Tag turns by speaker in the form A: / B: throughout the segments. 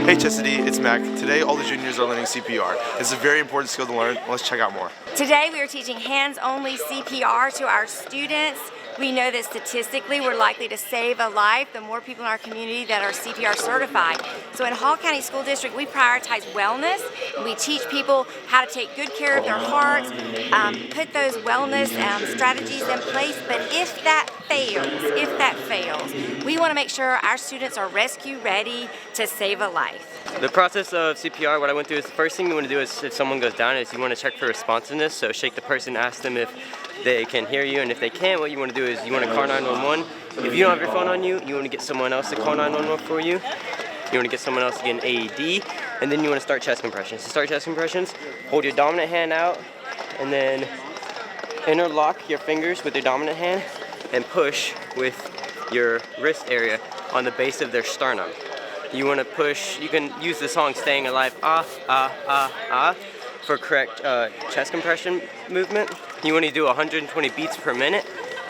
A: HCSD, it's Mac. Today all the juniors are learning CPR. It's a very important skill to learn. Let's check out more.
B: Today we are teaching hands-only CPR to our students. We know that statistically we're likely to save a life the more people in our community that are CPR certified. So in Hall County School District we prioritize wellness. We teach people how to take good care of their hearts, put those wellness strategies in place, but if that fails, we want to make sure our students are rescue ready to save a life.
C: The process of CPR, what I went through is the first thing you want to do is if someone goes down is you want to check for responsiveness. So shake the person, ask them if they can hear you, and if they can't, what you want to do is you want to call 911. If you don't have your phone on you, you want to get someone else to call 911 for you. You want to get someone else to get an AED, and then you want to start chest compressions. To start chest compressions, hold your dominant hand out, and then interlock your fingers with your dominant hand, and push with your wrist area on the base of their sternum. You want to push, you can use the song Staying Alive, for correct chest compression movement. You want to do 120 beats per minute,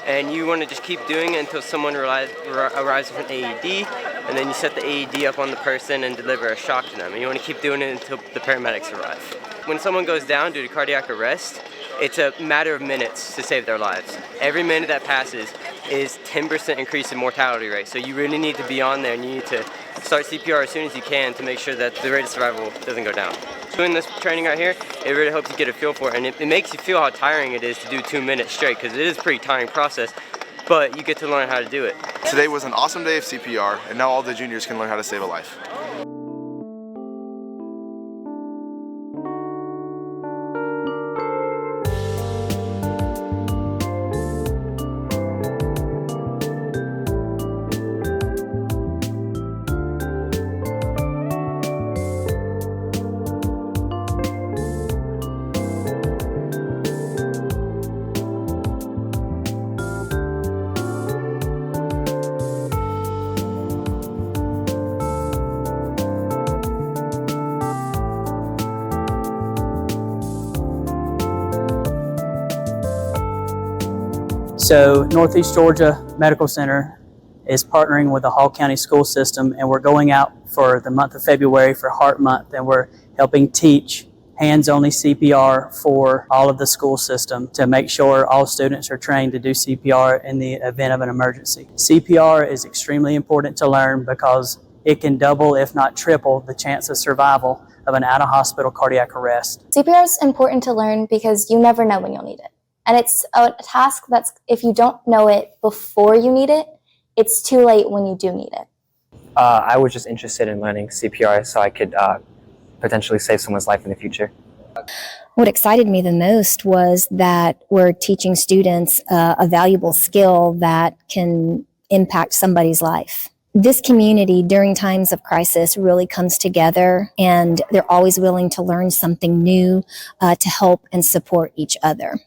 C: and you want to just keep doing it until someone arrives with an AED, and then you set the AED up on the person and deliver a shock to them. And you want to keep doing it until the paramedics arrive. When someone goes down due to cardiac arrest, it's a matter of minutes to save their lives. Every minute that passes is 10% increase in mortality rate. So you really need to be on there, and you need to start CPR as soon as you can to make sure that the rate of survival doesn't go down. Doing this training right here, it really helps you get a feel for it, and it makes you feel how tiring it is to do 2 minutes straight, because it is a pretty tiring process, but you get to learn how to do it.
A: Today was an awesome day of CPR, and now all the juniors can learn how to save a life.
D: So Northeast Georgia Medical Center is partnering with the Hall County School System, and we're going out for the month of February for Heart Month, and we're helping teach hands-only CPR for all of the school system to make sure all students are trained to do CPR in the event of an emergency. CPR is extremely important to learn because it can double, if not triple, the chance of survival of an out-of-hospital cardiac arrest.
E: CPR is important to learn because you never know when you'll need it. And it's a task that's, if you don't know it before you need it, it's too late when you do need it.
F: I was just interested in learning CPR so I could potentially save someone's life in the future.
G: What excited me the most was that we're teaching students a valuable skill that can impact somebody's life. This community during times of crisis really comes together, and they're always willing to learn something new to help and support each other.